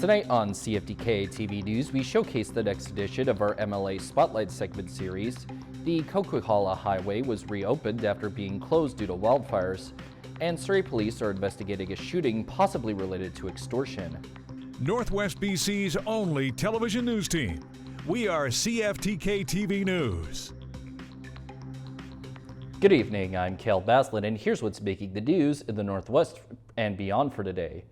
Tonight on CFTK-TV News, we showcase the next edition of our MLA Spotlight segment series. The Coquihalla Highway was reopened after being closed due to wildfires, and Surrey Police are investigating a shooting possibly related to extortion. Northwest BC's only television news team. We are CFTK-TV News. Good evening, I'm Cael Maslin, and here's what's making the news in the Northwest and beyond for today.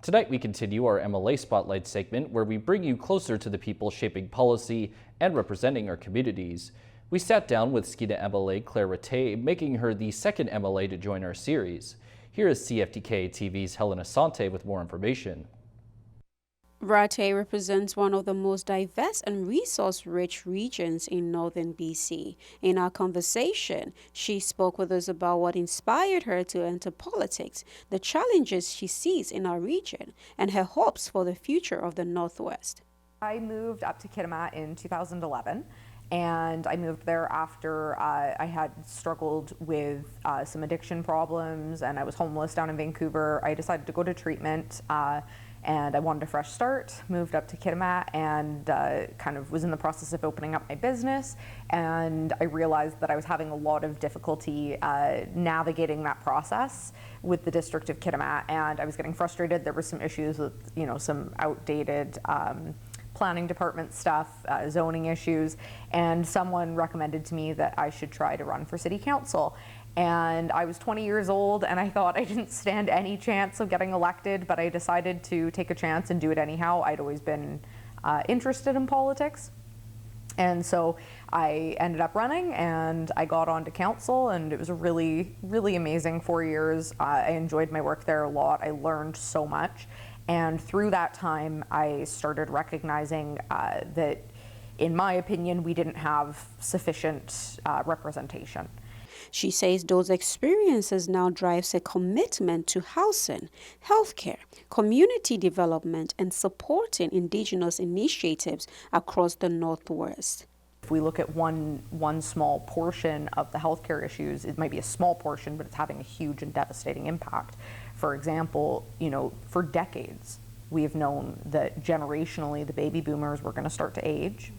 Tonight we continue our MLA Spotlight segment where we bring you closer to the people shaping policy and representing our communities. We sat down with Skeena MLA Claire Rattay, making her the second MLA to join our series. Here is CFTK-TV's Helen Asante with more information. Rattay represents one of the most diverse and resource-rich regions in northern BC. In our conversation, she spoke with us about what inspired her to enter politics, the challenges she sees in our region, and her hopes for the future of the Northwest. I moved up to Kitimat in 2011. And I moved there after I had struggled with some addiction problems and I was homeless down in Vancouver. I decided to go to treatment and I wanted a fresh start, moved up to Kitimat and kind of was in the process of opening up my business. And I realized that I was having a lot of difficulty navigating that process with the district of Kitimat, and I was getting frustrated. There were some issues with, some outdated planning department stuff, zoning issues, and someone recommended to me that I should try to run for city council. And I was 20 years old and I thought I didn't stand any chance of getting elected, but I decided to take a chance and do it anyhow. I'd always been interested in politics. And so I ended up running and I got onto council, and it was a really, really amazing 4 years. I enjoyed my work there a lot. I learned so much. And through that time, I started recognizing that, in my opinion, we didn't have sufficient representation. She says those experiences now drives a commitment to housing, healthcare, community development, and supporting Indigenous initiatives across the Northwest. If we look at one small portion of the healthcare issues, it might be a small portion, but it's having a huge and devastating impact. For example, for decades, we have known that generationally the baby boomers were going to start to age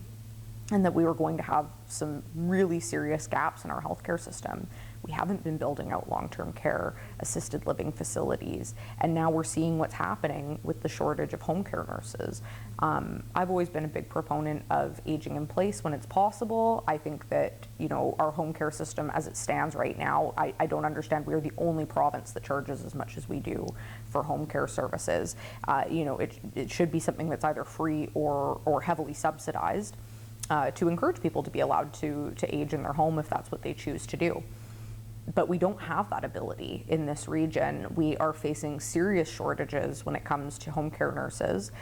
and that we were going to have some really serious gaps in our healthcare system. We haven't been building out long-term care, assisted living facilities, and now we're seeing what's happening with the shortage of home care nurses. I've always been a big proponent of aging in place when it's possible. I think that, our home care system as it stands right now, I don't understand. We're the only province that charges as much as we do for home care services. It should be something that's either free or heavily subsidized to encourage people to be allowed to age in their home if that's what they choose to do. But we don't have that ability in this region. We are facing serious shortages when it comes to home care nurses.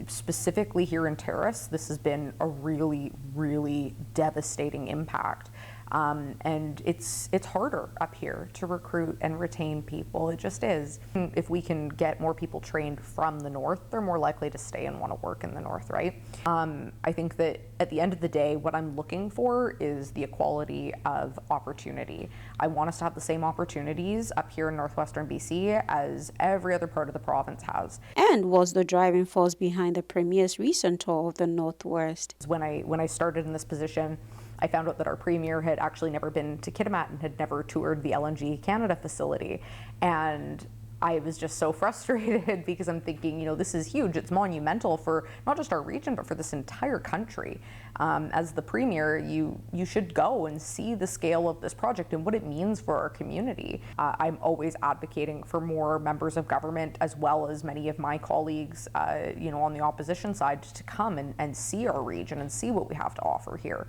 Specifically here in Terrace, this has been a really, really devastating impact. And it's harder up here to recruit and retain people. It just is. If we can get more people trained from the north, they're more likely to stay and want to work in the north, right? I think that at the end of the day, what I'm looking for is the equality of opportunity. I want us to have the same opportunities up here in northwestern BC as every other part of the province has. And was the driving force behind the Premier's recent tour of the Northwest. When I started in this position, I found out that our Premier had actually never been to Kitimat and had never toured the LNG Canada facility. And I was just so frustrated because I'm thinking, this is huge. It's monumental for not just our region, but for this entire country. As the Premier, you should go and see the scale of this project and what it means for our community. I'm always advocating for more members of government, as well as many of my colleagues, on the opposition side, to come and see our region and see what we have to offer here.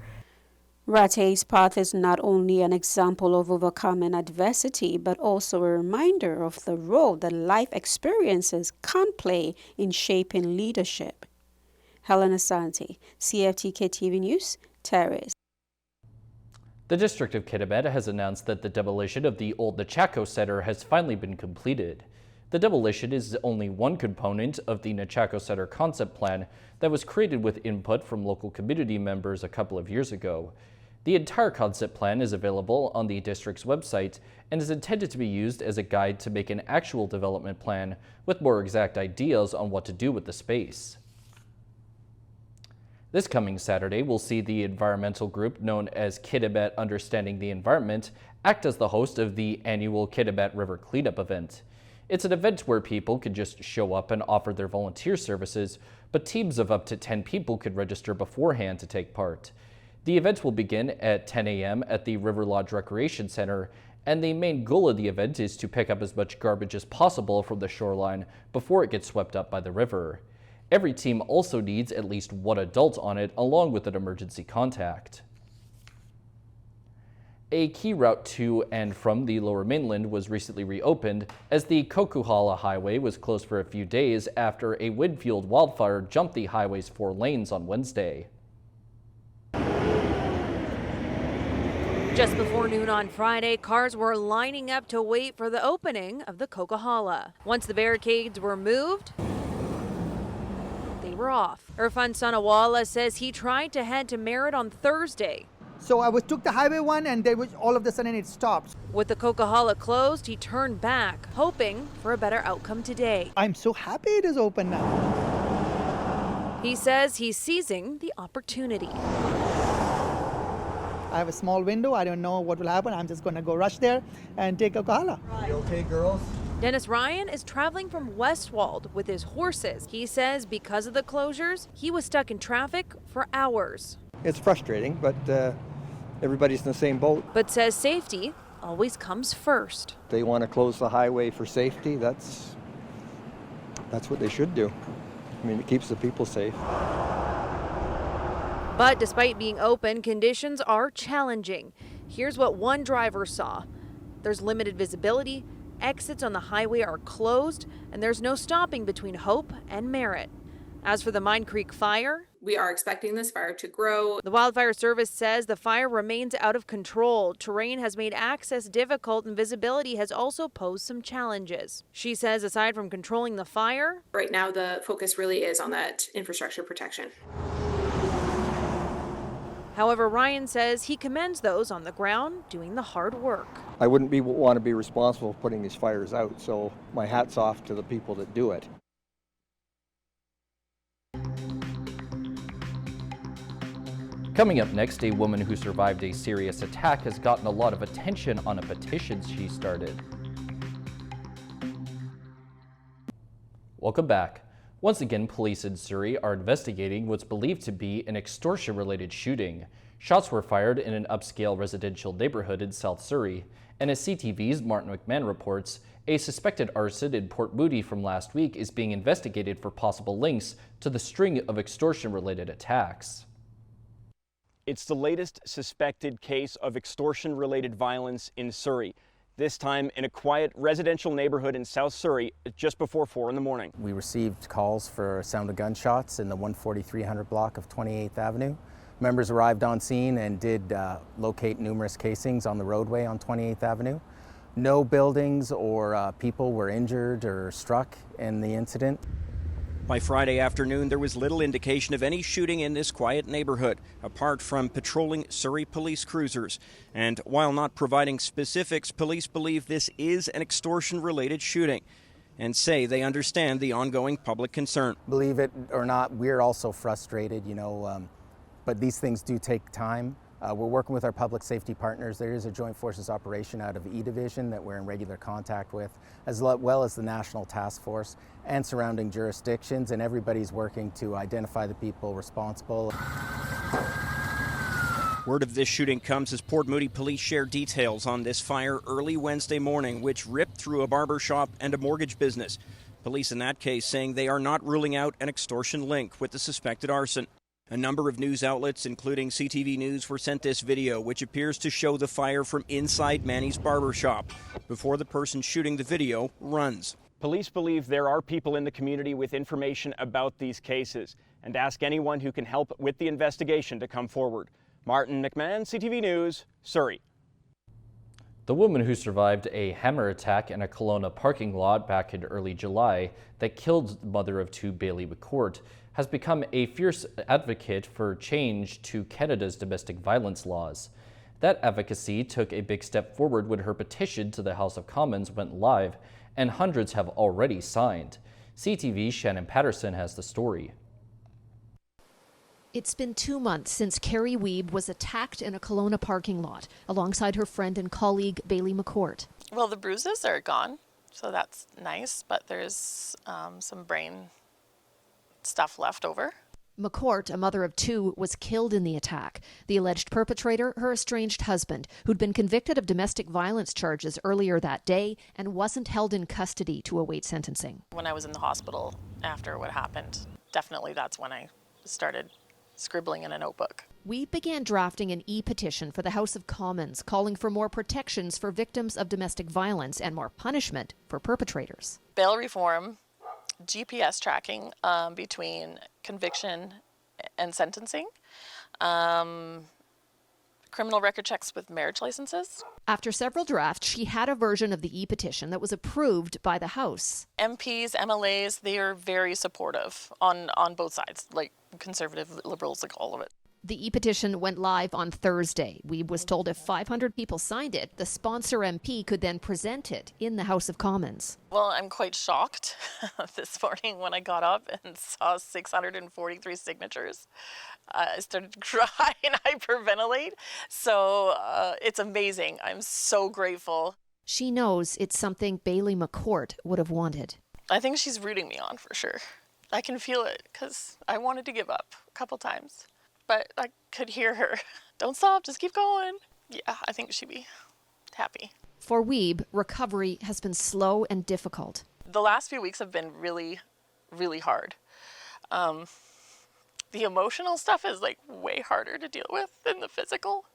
Rattay's path is not only an example of overcoming adversity, but also a reminder of the role that life experiences can play in shaping leadership. Helen Asante, CFTK-TV News, Terrace. The District of Kitimat has announced that the demolition of the old Nechako Center has finally been completed. The demolition is only one component of the Nechako Center concept plan that was created with input from local community members a couple of years ago. The entire concept plan is available on the district's website and is intended to be used as a guide to make an actual development plan with more exact ideas on what to do with the space. This coming Saturday, we'll see the environmental group known as Kitimat Understanding the Environment act as the host of the annual Kitimat River Cleanup event. It's an event where people can just show up and offer their volunteer services, but teams of up to 10 people could register beforehand to take part. The event will begin at 10 a.m. at the River Lodge Recreation Center, and the main goal of the event is to pick up as much garbage as possible from the shoreline before it gets swept up by the river. Every team also needs at least one adult on it, along with an emergency contact. A key route to and from the Lower Mainland was recently reopened as the Coquihalla Highway was closed for a few days after a wind-fueled wildfire jumped the highway's 4 lanes on Wednesday. Just before noon on Friday, cars were lining up to wait for the opening of the Coquihalla. Once the barricades were moved, they were off. Irfan Sanawala says he tried to head to Merritt on Thursday. So I took the highway one and there was all of a sudden it stopped. With the Coquihalla closed, he turned back, hoping for a better outcome today. I'm so happy it is open now. He says he's seizing the opportunity. I have a small window. I don't know what will happen. I'm just going to go rush there and take a Coquihalla. You okay, girls? Dennis Ryan is traveling from Westwald with his horses. He says because of the closures, he was stuck in traffic for hours. It's frustrating, but everybody's in the same boat. But says safety always comes first. They want to close the highway for safety. That's what they should do. I mean, it keeps the people safe. But despite being open, conditions are challenging. Here's what one driver saw. There's limited visibility, exits on the highway are closed, and there's no stopping between Hope and Merritt. As for the Mine Creek fire, we are expecting this fire to grow. The Wildfire Service says the fire remains out of control. Terrain has made access difficult and visibility has also posed some challenges. She says aside from controlling the fire, right now the focus really is on that infrastructure protection. However, Ryan says he commends those on the ground doing the hard work. I wouldn't want to be responsible for putting these fires out, so my hat's off to the people that do it. Coming up next, a woman who survived a serious attack has gotten a lot of attention on a petition she started. Welcome back. Once again, police in Surrey are investigating what's believed to be an extortion-related shooting. Shots were fired in an upscale residential neighborhood in South Surrey, and as CTV's Martin McMahon reports, a suspected arson in Port Moody from last week is being investigated for possible links to the string of extortion-related attacks. It's the latest suspected case of extortion-related violence in Surrey. This time in a quiet residential neighborhood in South Surrey just before 4 in the morning. We received calls for sound of gunshots in the 14300 block of 28th Avenue. Members arrived on scene and did locate numerous casings on the roadway on 28th Avenue. No buildings or people were injured or struck in the incident. By Friday afternoon, there was little indication of any shooting in this quiet neighborhood, apart from patrolling Surrey police cruisers. And while not providing specifics, police believe this is an extortion-related shooting and say they understand the ongoing public concern. Believe it or not, we're also frustrated, but these things do take time. We're working with our public safety partners. There is a joint forces operation out of E Division that we're in regular contact with, as well as the National Task Force and surrounding jurisdictions, and everybody's working to identify the people responsible. Word of this shooting comes as Port Moody police share details on this fire early Wednesday morning, which ripped through a barber shop and a mortgage business. Police in that case saying they are not ruling out an extortion link with the suspected arson. A number of news outlets, including CTV News, were sent this video, which appears to show the fire from inside Manny's barbershop before the person shooting the video runs. Police believe there are people in the community with information about these cases and ask anyone who can help with the investigation to come forward. Martin McMahon, CTV News, Surrey. The woman who survived a hammer attack in a Kelowna parking lot back in early July that killed the mother of 2 Bailey McCourt has become a fierce advocate for change to Canada's domestic violence laws. That advocacy took a big step forward when her petition to the House of Commons went live, and hundreds have already signed. CTV's Shannon Patterson has the story. It's been 2 months since Carrie Wiebe was attacked in a Kelowna parking lot alongside her friend and colleague Bailey McCourt. Well, the bruises are gone, so that's nice, but there's some brain stuff left over. McCourt, a mother of 2, was killed in the attack. The alleged perpetrator, her estranged husband, who'd been convicted of domestic violence charges earlier that day and wasn't held in custody to await sentencing. When I was in the hospital after what happened, definitely that's when I started scribbling in a notebook. We began drafting an e-petition for the House of Commons, calling for more protections for victims of domestic violence and more punishment for perpetrators. Bail reform, GPS tracking between conviction and sentencing, criminal record checks with marriage licenses. After several drafts, she had a version of the e-petition that was approved by the House. MPs, MLAs, they are very supportive on both sides, like conservative, liberals, like all of it. The e-petition went live on Thursday. Wiebe was told if 500 people signed it, the sponsor MP could then present it in the House of Commons. Well, I'm quite shocked this morning when I got up and saw 643 signatures. I started to cry and hyperventilate. So it's amazing. I'm so grateful. She knows it's something Bailey McCourt would have wanted. I think she's rooting me on for sure. I can feel it because I wanted to give up a couple times. But I could hear her. Don't stop, just keep going. Yeah, I think she'd be happy. For Wiebe, recovery has been slow and difficult. The last few weeks have been really, really hard. The emotional stuff is like way harder to deal with than the physical.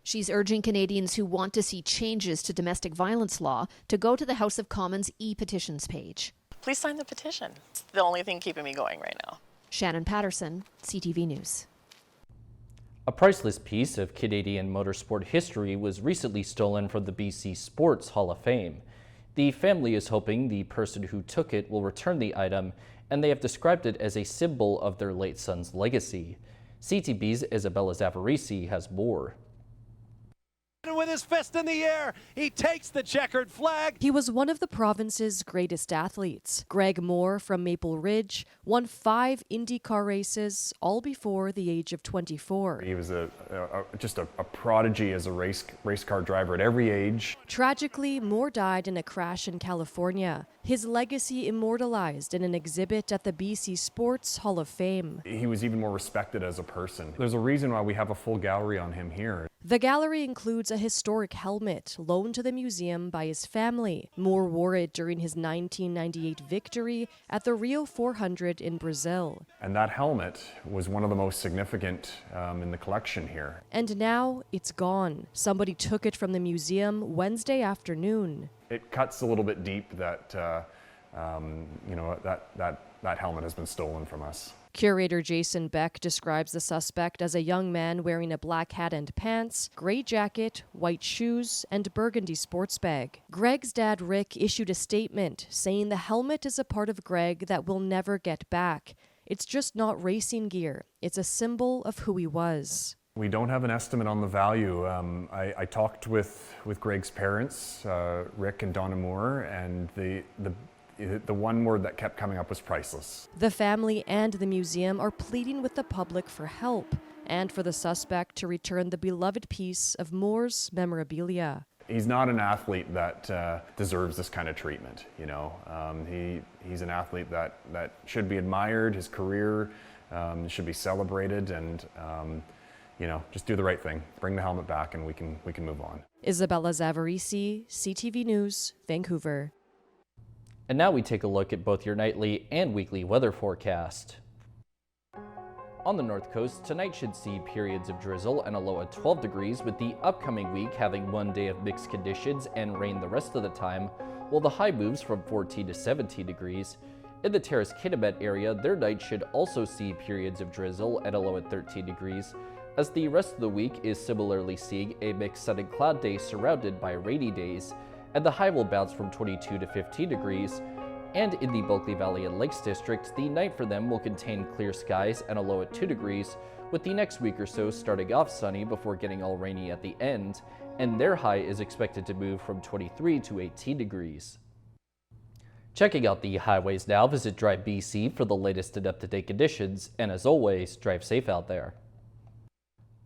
She's urging Canadians who want to see changes to domestic violence law to go to the House of Commons e-petitions page. Please sign the petition. It's the only thing keeping me going right now. Shannon Patterson, CTV News. A priceless piece of Canadian motorsport history was recently stolen from the BC Sports Hall of Fame. The family is hoping the person who took it will return the item, and they have described it as a symbol of their late son's legacy. CTV's Isabella Zavarisi has more. With his fist in the air, he takes the checkered flag. He was one of the province's greatest athletes. Greg Moore from Maple Ridge won 5 IndyCar races, all before the age of 24. He was just a prodigy as a race car driver at every age. Tragically, Moore died in a crash in California. His legacy immortalized in an exhibit at the BC Sports Hall of Fame. He was even more respected as a person. There's a reason why we have a full gallery on him here. The gallery includes a historic helmet loaned to the museum by his family. Moore wore it during his 1998 victory at the Rio 400 in Brazil. And that helmet was one of the most significant in the collection here. And now it's gone. Somebody took it from the museum Wednesday afternoon. It cuts a little bit deep that that helmet has been stolen from us. Curator Jason Beck describes the suspect as a young man wearing a black hat and pants, gray jacket, white shoes, and burgundy sports bag. Greg's dad, Rick, issued a statement saying the helmet is a part of Greg that we'll never get back. It's just not racing gear. It's a symbol of who he was. We don't have an estimate on the value. I talked with Greg's parents, Rick and Donna Moore, and the one word that kept coming up was priceless. The family and the museum are pleading with the public for help and for the suspect to return the beloved piece of Moore's memorabilia. He's not an athlete that deserves this kind of treatment, you know. He's an athlete that should be admired. His career should be celebrated, and just do the right thing. Bring the helmet back and we can move on. Isabella Zavarisi, CTV News, Vancouver. And now we take a look at both your nightly and weekly weather forecast. On the North Coast, tonight should see periods of drizzle and a low of 12 degrees, with the upcoming week having one day of mixed conditions and rain the rest of the time, while the high moves from 14 to 17 degrees. In the Terrace-Kitimat area, their night should also see periods of drizzle and a low at 13 degrees, as the rest of the week is similarly seeing a mixed sun and cloud day surrounded by rainy days, and the high will bounce from 22 to 15 degrees, And in the Bulkley Valley and Lakes District, the night for them will contain clear skies and a low at 2 degrees, with the next week or so starting off sunny before getting all rainy at the end, and their high is expected to move from 23 to 18 degrees. Checking out the highways now, visit Drive BC for the latest and up-to-date conditions, and as always, drive safe out there.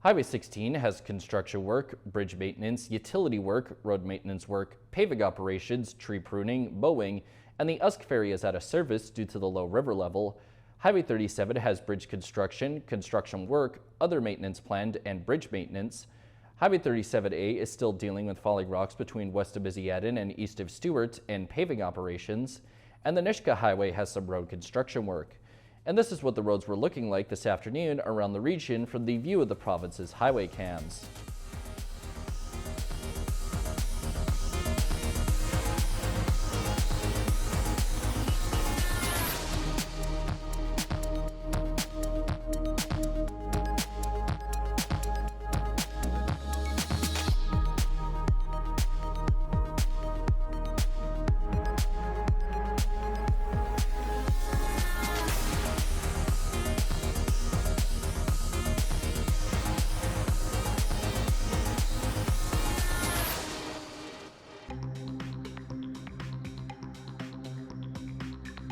Highway 16 has construction work, bridge maintenance, utility work, road maintenance work, paving operations, tree pruning, mowing, and the Usk Ferry is out of service due to the low river level. Highway 37 has bridge construction, construction work, other maintenance planned, and bridge maintenance. Highway 37A is still dealing with falling rocks between west of Biziadin and east of Stewart and paving operations. And the Nishka Highway has some road construction work. And this is what the roads were looking like this afternoon around the region from the view of the province's highway cams.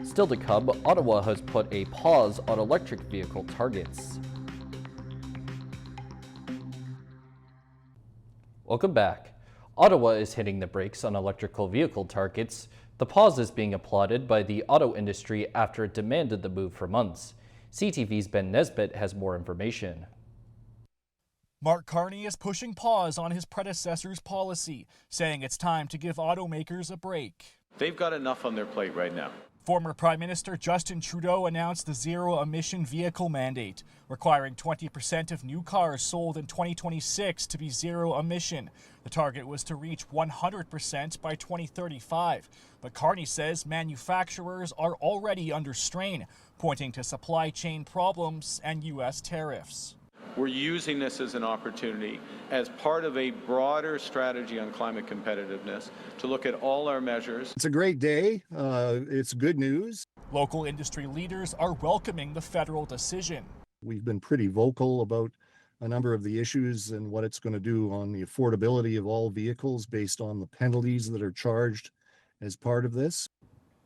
Still to come, Ottawa has put a pause on electric vehicle targets. Welcome back. Ottawa is hitting the brakes on electrical vehicle targets. The pause is being applauded by the auto industry after it demanded the move for months. CTV's Ben Nesbitt has more information. Mark Carney is pushing pause on his predecessor's policy, saying it's time to give automakers a break. They've got enough on their plate right now. Former Prime Minister Justin Trudeau announced the zero-emission vehicle mandate, requiring 20% of new cars sold in 2026 to be zero-emission. The target was to reach 100% by 2035. But Carney says manufacturers are already under strain, pointing to supply chain problems and U.S. tariffs. We're using this as an opportunity as part of a broader strategy on climate competitiveness to look at all our measures. It's a great day. It's good news. Local industry leaders are welcoming the federal decision. We've been pretty vocal about a number of the issues and what it's going to do on the affordability of all vehicles based on the penalties that are charged as part of this.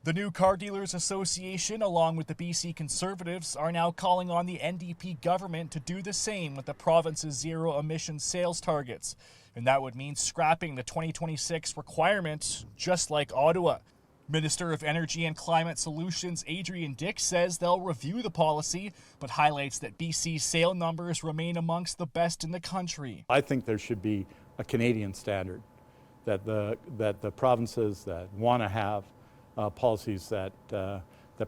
The new Car Dealers Association, along with the BC Conservatives, are now calling on the NDP government to do the same with the province's zero-emission sales targets. And that would mean scrapping the 2026 requirement, just like Ottawa. Minister of Energy and Climate Solutions Adrian Dick says they'll review the policy, but highlights that BC's sale numbers remain amongst the best in the country. I think there should be a Canadian standard, that the provinces that want to have policies that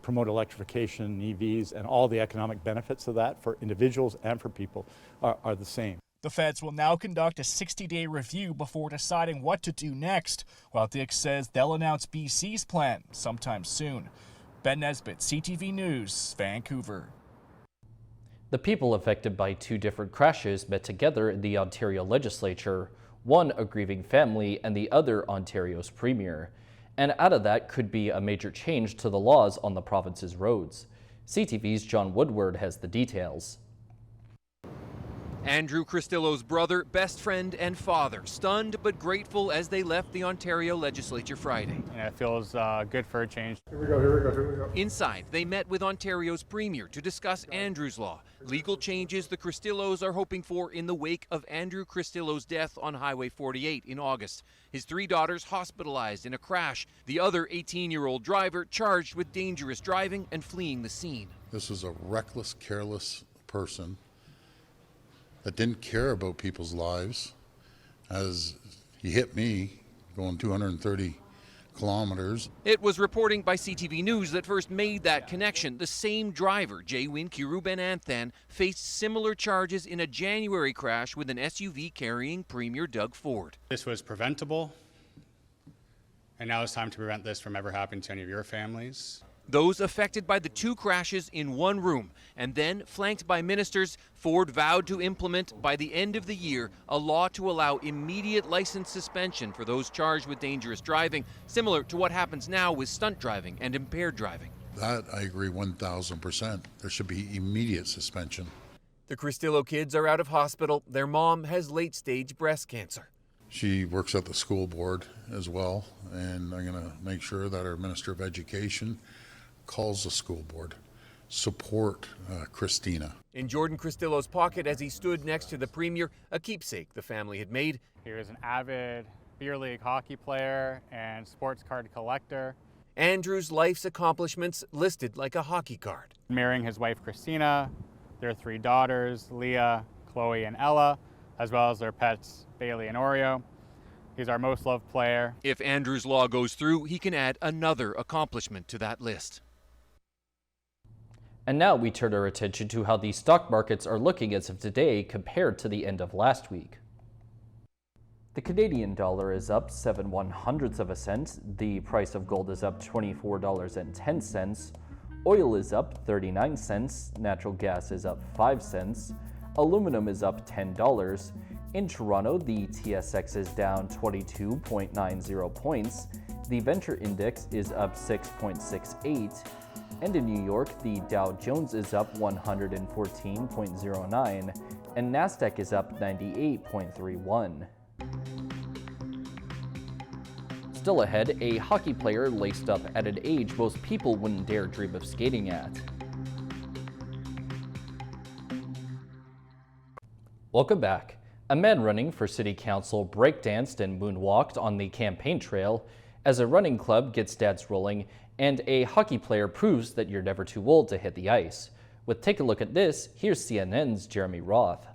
promote electrification, EVs, and all the economic benefits of that for individuals and for people are the same. The feds will now conduct a 60-day review before deciding what to do next, while Dick says they'll announce BC's plan sometime soon. Ben Nesbitt, CTV News, Vancouver. The people affected by two different crashes met together in the Ontario legislature, one a grieving family and the other Ontario's premier. And out of that could be a major change to the laws on the province's roads. CTV's John Woodward has the details. Andrew Cristillo's brother, best friend, and father, stunned but grateful as they left the Ontario legislature Friday. Yeah, it feels good for a change. Here we go. Inside, they met with Ontario's premier to discuss Andrew's Law, legal changes the Cristillos are hoping for in the wake of Andrew Cristillo's death on Highway 48 in August. His three daughters hospitalized in a crash. The other 18-year-old driver charged with dangerous driving and fleeing the scene. This is a reckless, careless person that didn't care about people's lives, as he hit me going 230 kilometers. It was reporting by CTV News that first made that connection. The same driver, Jaywin Kiruben-Anthan, faced similar charges in a January crash with an SUV carrying Premier Doug Ford. This was preventable, and now it's time to prevent this from ever happening to any of your families. those affected by the 2 crashes in one room. And then, flanked by ministers, Ford vowed to implement by the end of the year a law to allow immediate license suspension for those charged with dangerous driving, similar to what happens now with stunt driving and impaired driving. That I agree 1,000%. There should be immediate suspension. The Cristillo kids are out of hospital. Their mom has late-stage breast cancer. She works at the school board as well, and I'm going to make sure that our Minister of Education calls the school board. Support Christina. In Jordan Cristillo's pocket as he stood next to the Premier, a keepsake the family had made. He was an avid beer league hockey player and sports card collector. Andrew's life's accomplishments listed like a hockey card. Marrying his wife Christina, their 3 daughters, Leah, Chloe, and Ella, as well as their pets, Bailey and Oreo. He's our most loved player. If Andrew's law goes through, he can add another accomplishment to that list. And now we turn our attention to how the stock markets are looking as of today compared to the end of last week. The Canadian dollar is up 7/100ths of a cent. The price of gold is up $24.10. Oil is up 39 cents. Natural gas is up 5 cents. Aluminum is up $10. In Toronto, the TSX is down 22.90 points. The Venture Index is up 6.68. And in New York, the Dow Jones is up 114.09, and NASDAQ is up 98.31. Still ahead, a hockey player laced up at an age most people wouldn't dare dream of skating at. Welcome back. A man running for city council breakdanced and moonwalked on the campaign trail as a running club gets dads rolling, and a hockey player proves that you're never too old to hit the ice. With Take a Look at This, here's CNN's Jeremy Roth.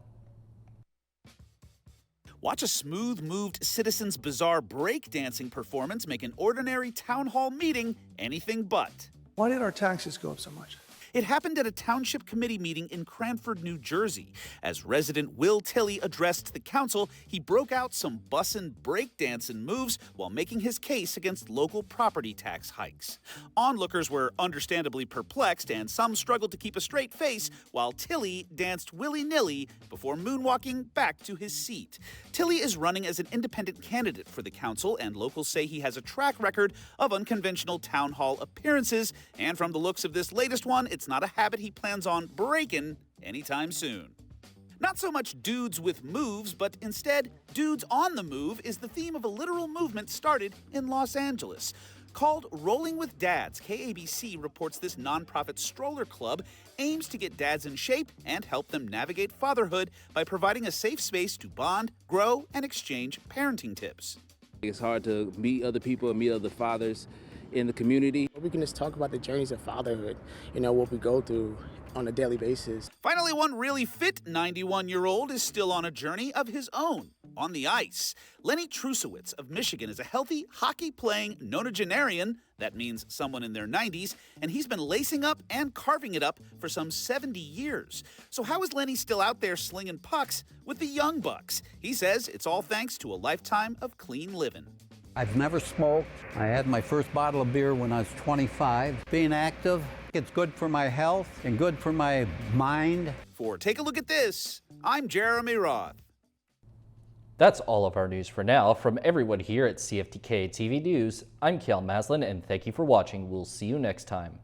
Watch a smooth-moved citizen's bizarre breakdancing performance make an ordinary town hall meeting anything but. Why did our taxes go up so much? It happened at a township committee meeting in Cranford, New Jersey. As resident Will Tilley addressed the council, he broke out some bussin' breakdancing moves while making his case against local property tax hikes. Onlookers were understandably perplexed, and some struggled to keep a straight face while Tilley danced willy-nilly before moonwalking back to his seat. Tilley is running as an independent candidate for the council, and locals say he has a track record of unconventional town hall appearances, and from the looks of this latest one, it's not a habit he plans on breaking anytime soon. Not so much dudes with moves, but instead, dudes on the move is the theme of a literal movement started in Los Angeles. Called Rolling with Dads, KABC reports this nonprofit stroller club aims to get dads in shape and help them navigate fatherhood by providing a safe space to bond, grow, and exchange parenting tips. It's hard to meet other people and meet other fathers in the community. We can just talk about the journeys of fatherhood, what we go through on a daily basis. Finally, one really fit 91-year-old is still on a journey of his own, on the ice. Lenny Trusowitz of Michigan is a healthy, hockey-playing nonagenarian, that means someone in their 90s, and he's been lacing up and carving it up for some 70 years. So how is Lenny still out there slinging pucks with the young bucks? He says it's all thanks to a lifetime of clean living. I've never smoked. I had my first bottle of beer when I was 25. Being active, it's good for my health and good for my mind. For Take a Look at This, I'm Jeremy Roth. That's all of our news for now. From everyone here at CFTK-TV News, I'm Cael Maslin, and thank you for watching. We'll see you next time.